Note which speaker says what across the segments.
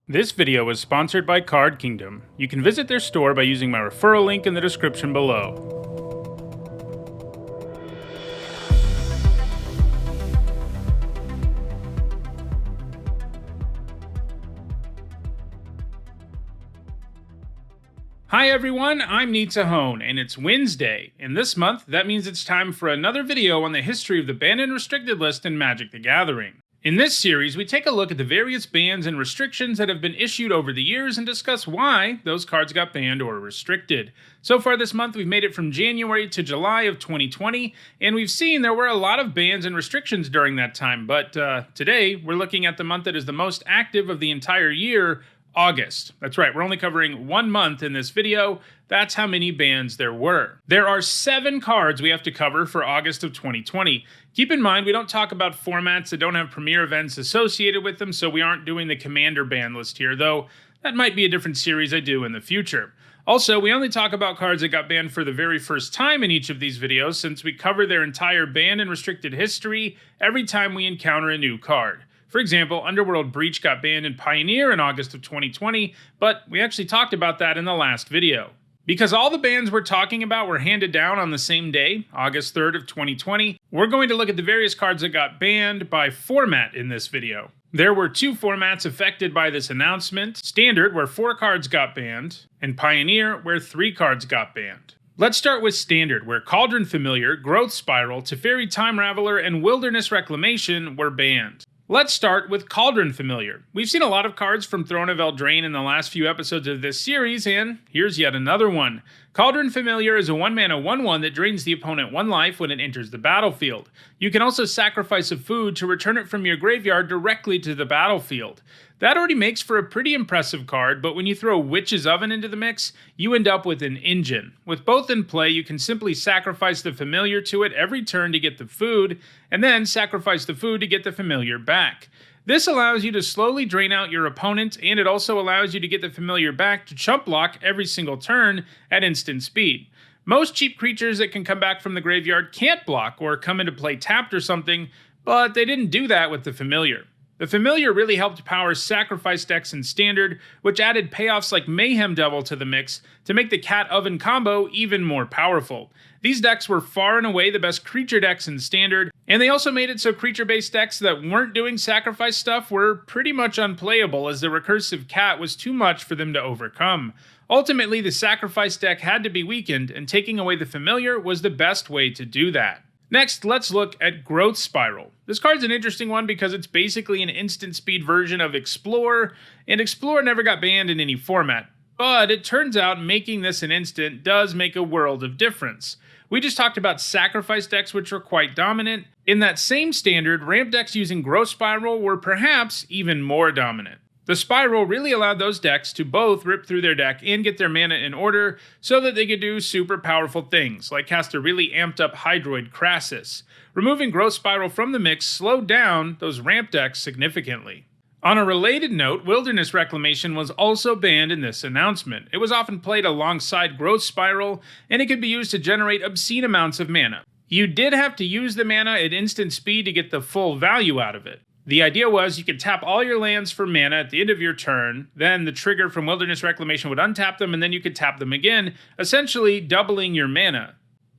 Speaker 1: This video is sponsored by Card Kingdom. You can visit their store by using my referral link in the description below. Hi everyone, I'm Nizzahon, and it's Wednesday, and this month that means it's time for another video on the history of the banned and restricted list in Magic the Gathering. In this series, we take a look at the various bans and restrictions that have been issued over the years and discuss why those cards got banned or restricted. So far this month, we've made it from January to July of 2020, and we've seen there were a lot of bans and restrictions during that time, but today we're looking at the month that is the most active of the entire year, August. That's right, we're only covering 1 month in this video. That's how many bans there were. There are 7 cards we have to cover for August of 2020. Keep in mind, we don't talk about formats that don't have premier events associated with them, so we aren't doing the Commander ban list here, though that might be a different series I do in the future. Also, we only talk about cards that got banned for the very first time in each of these videos, since we cover their entire banned and restricted history every time we encounter a new card. For example, Underworld Breach got banned in Pioneer in August of 2020, but we actually talked about that in the last video. Because all the bans we're talking about were handed down on the same day, August 3rd of 2020, we're going to look at the various cards that got banned by format in this video. There were 2 formats affected by this announcement: Standard, where 4 cards got banned, and Pioneer, where 3 cards got banned. Let's start with Standard, where Cauldron Familiar, Growth Spiral, Teferi Time Raveler, and Wilderness Reclamation were banned. Let's start with Cauldron Familiar. We've seen a lot of cards from Throne of Eldraine in the last few episodes of this series, and here's yet another one. Cauldron Familiar is a 1-mana 1/1 that drains the opponent 1 life when it enters the battlefield. You can also sacrifice a food to return it from your graveyard directly to the battlefield. That already makes for a pretty impressive card, but when you throw Witch's Oven into the mix, you end up with an engine. With both in play, you can simply sacrifice the familiar to it every turn to get the food, and then sacrifice the food to get the familiar back. This allows you to slowly drain out your opponent, and it also allows you to get the familiar back to chump block every single turn at instant speed. Most cheap creatures that can come back from the graveyard can't block or come into play tapped or something, but they didn't do that with the familiar. The familiar really helped power sacrifice decks in Standard, which added payoffs like Mayhem Devil to the mix to make the Cat Oven combo even more powerful. These decks were far and away the best creature decks in Standard, and they also made it so creature-based decks that weren't doing sacrifice stuff were pretty much unplayable, as the recursive cat was too much for them to overcome. Ultimately, the sacrifice deck had to be weakened, and taking away the familiar was the best way to do that. Next, let's look at Growth Spiral. This card's an interesting one because it's basically an instant speed version of Explore, and Explore never got banned in any format. But it turns out making this an instant does make a world of difference. We just talked about sacrifice decks, which were quite dominant. In that same Standard, ramp decks using Growth Spiral were perhaps even more dominant. The Spiral really allowed those decks to both rip through their deck and get their mana in order so that they could do super powerful things, like cast a really amped up Hydroid Crassus. Removing Growth Spiral from the mix slowed down those ramp decks significantly. On a related note, Wilderness Reclamation was also banned in this announcement. It was often played alongside Growth Spiral, and it could be used to generate obscene amounts of mana. You did have to use the mana at instant speed to get the full value out of it. The idea was you could tap all your lands for mana at the end of your turn, then the trigger from Wilderness Reclamation would untap them, and then you could tap them again, essentially doubling your mana.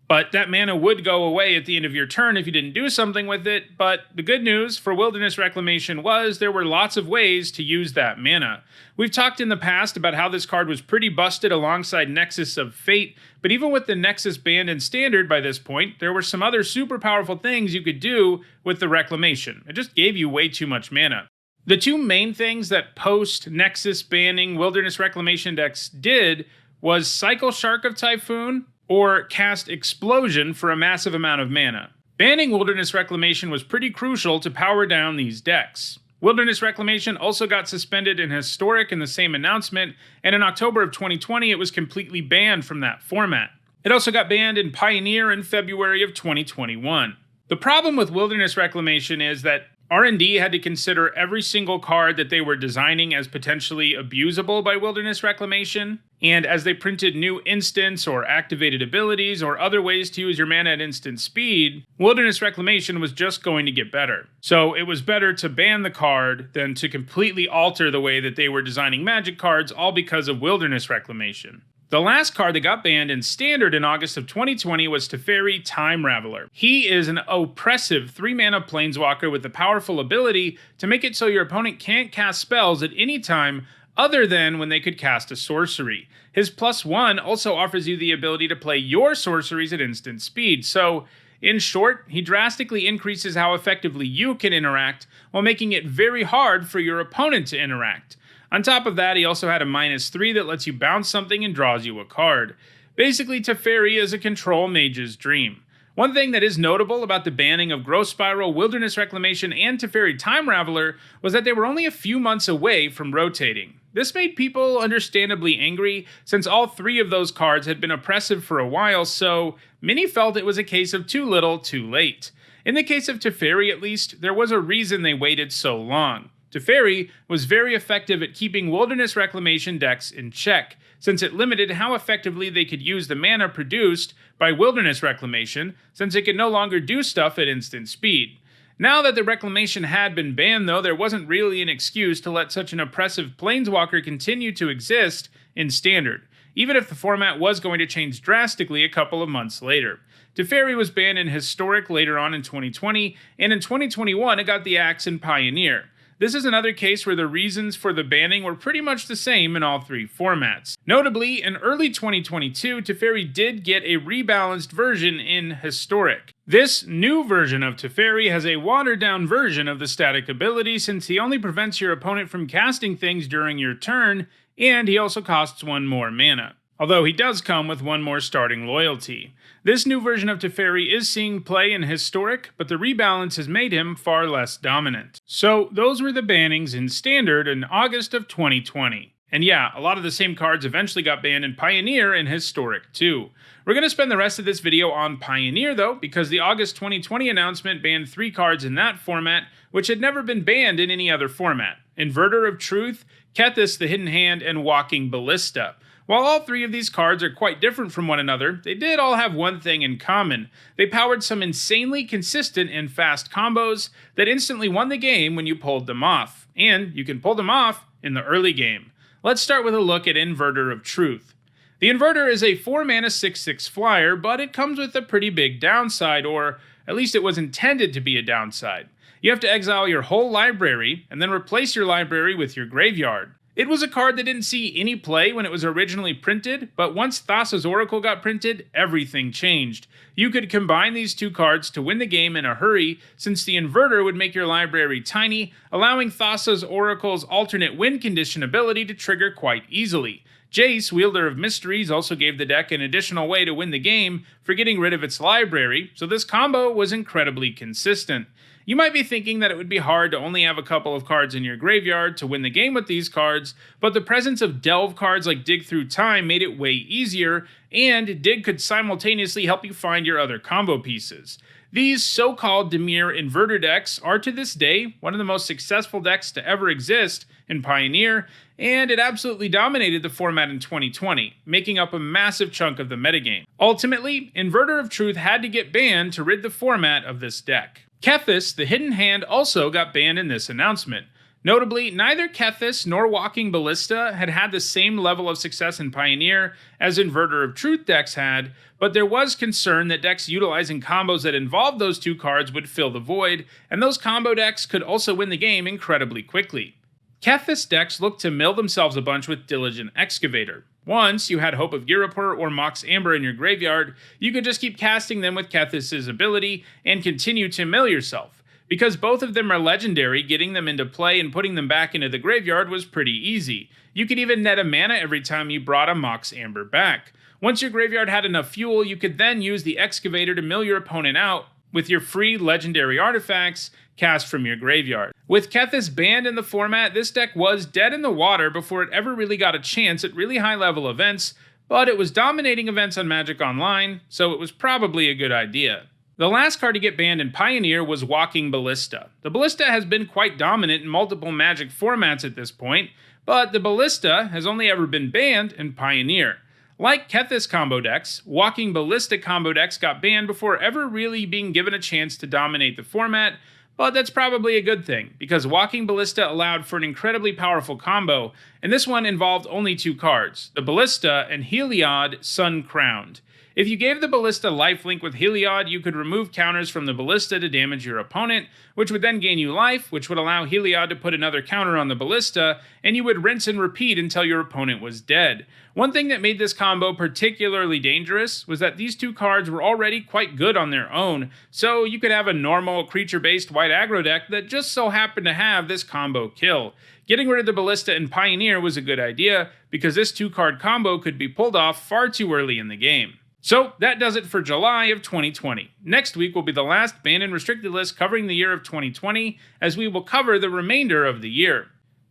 Speaker 1: But that mana would go away at the end of your turn if you didn't do something with it, but the good news for Wilderness Reclamation was there were lots of ways to use that mana. We've talked in the past about how this card was pretty busted alongside Nexus of Fate, but even with the Nexus banned in Standard by this point, there were some other super powerful things you could do with the Reclamation. It just gave you way too much mana. The 2 main things that post-Nexus banning Wilderness Reclamation decks did was Cycle Shark of Typhoon, or cast Explosion for a massive amount of mana. Banning Wilderness Reclamation was pretty crucial to power down these decks. Wilderness Reclamation also got suspended in Historic in the same announcement, and in October of 2020 it was completely banned from that format. It also got banned in Pioneer in February of 2021. The problem with Wilderness Reclamation is that R&D had to consider every single card that they were designing as potentially abusable by Wilderness Reclamation, and as they printed new instants or activated abilities or other ways to use your mana at instant speed, Wilderness Reclamation was just going to get better. So it was better to ban the card than to completely alter the way that they were designing Magic cards, all because of Wilderness Reclamation. The last card that got banned in Standard in August of 2020 was Teferi Time Raveler. He is an oppressive 3-mana planeswalker with the powerful ability to make it so your opponent can't cast spells at any time other than when they could cast a sorcery. His +1 also offers you the ability to play your sorceries at instant speed, so in short, he drastically increases how effectively you can interact while making it very hard for your opponent to interact. On top of that, he also had a -3 that lets you bounce something and draws you a card. Basically, Teferi is a control mage's dream. One thing that is notable about the banning of Growth Spiral, Wilderness Reclamation, and Teferi Time Raveler was that they were only a few months away from rotating. This made people understandably angry, since all 3 of those cards had been oppressive for a while, so many felt it was a case of too little, too late. In the case of Teferi at least, there was a reason they waited so long. Teferi was very effective at keeping Wilderness Reclamation decks in check, since it limited how effectively they could use the mana produced by Wilderness Reclamation, since it could no longer do stuff at instant speed. Now that the Reclamation had been banned though, there wasn't really an excuse to let such an oppressive planeswalker continue to exist in Standard, even if the format was going to change drastically a couple of months later. Teferi was banned in Historic later on in 2020, and in 2021 it got the axe in Pioneer. This is another case where the reasons for the banning were pretty much the same in all 3 formats. Notably, in early 2022, Teferi did get a rebalanced version in Historic. This new version of Teferi has a watered-down version of the static ability, since he only prevents your opponent from casting things during your turn, and he also costs 1 more mana. Although he does come with 1 more starting loyalty. This new version of Teferi is seeing play in Historic, but the rebalance has made him far less dominant. So those were the bannings in Standard in August of 2020. And yeah, a lot of the same cards eventually got banned in Pioneer and Historic too. We're going to spend the rest of this video on Pioneer though, because the August 2020 announcement banned 3 cards in that format, which had never been banned in any other format. Inverter of Truth, Kethis the Hidden Hand, and Walking Ballista. While all 3 of these cards are quite different from one another, they did all have one thing in common. They powered some insanely consistent and fast combos that instantly won the game when you pulled them off. And you can pull them off in the early game. Let's start with a look at Inverter of Truth. The Inverter is a 4-mana 6/6 flyer, but it comes with a pretty big downside, or at least it was intended to be a downside. You have to exile your whole library, and then replace your library with your graveyard. It was a card that didn't see any play when it was originally printed, but once Thassa's Oracle got printed, everything changed. You could combine these 2 cards to win the game in a hurry, since the Inverter would make your library tiny, allowing Thassa's Oracle's alternate win condition ability to trigger quite easily. Jace, Wielder of Mysteries, also gave the deck an additional way to win the game for getting rid of its library, so this combo was incredibly consistent. You might be thinking that it would be hard to only have a couple of cards in your graveyard to win the game with these cards, but the presence of delve cards like Dig Through Time made it way easier, and Dig could simultaneously help you find your other combo pieces. These so-called Dimir Inverter decks are to this day one of the most successful decks to ever exist in Pioneer, and it absolutely dominated the format in 2020, making up a massive chunk of the metagame. Ultimately, Inverter of Truth had to get banned to rid the format of this deck. Kethis, the Hidden Hand, also got banned in this announcement. Notably, neither Kethis nor Walking Ballista had the same level of success in Pioneer as Inverter of Truth decks had, but there was concern that decks utilizing combos that involved those 2 cards would fill the void, and those combo decks could also win the game incredibly quickly. Kethis decks looked to mill themselves a bunch with Diligent Excavator. Once you had Hope of Ghirapur or Mox Amber in your graveyard, you could just keep casting them with Kethis' ability and continue to mill yourself. Because both of them are legendary, getting them into play and putting them back into the graveyard was pretty easy. You could even net a mana every time you brought a Mox Amber back. Once your graveyard had enough fuel, you could then use the Excavator to mill your opponent out with your free legendary artifacts cast from your graveyard. With Kethis banned in the format, this deck was dead in the water before it ever really got a chance at really high level events, but it was dominating events on Magic Online, so it was probably a good idea. The last card to get banned in Pioneer was Walking Ballista. The Ballista has been quite dominant in multiple Magic formats at this point, but the Ballista has only ever been banned in Pioneer. Like Kethis combo decks, Walking Ballista combo decks got banned before ever really being given a chance to dominate the format, but that's probably a good thing, because Walking Ballista allowed for an incredibly powerful combo, and this one involved only 2 cards, the Ballista and Heliod Sun Crowned. If you gave the Ballista lifelink with Heliod, you could remove counters from the Ballista to damage your opponent, which would then gain you life, which would allow Heliod to put another counter on the Ballista, and you would rinse and repeat until your opponent was dead. One thing that made this combo particularly dangerous was that these 2 cards were already quite good on their own, so you could have a normal creature-based white aggro deck that just so happened to have this combo kill. Getting rid of the Ballista in Pioneer was a good idea, because this 2-card combo could be pulled off far too early in the game. So that does it for July of 2020. Next week will be the last banned and restricted list covering the year of 2020, as we will cover the remainder of the year.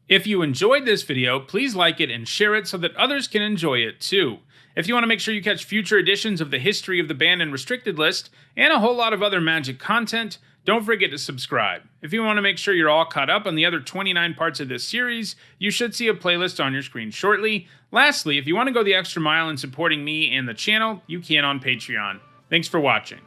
Speaker 1: If you enjoyed this video, please like it and share it so that others can enjoy it too. If you want to make sure you catch future editions of the history of the banned and restricted list, and a whole lot of other Magic content, don't forget to subscribe. If you want to make sure you're all caught up on the other 29 parts of this series, you should see a playlist on your screen shortly. Lastly, if you want to go the extra mile in supporting me and the channel, you can on Patreon. Thanks for watching.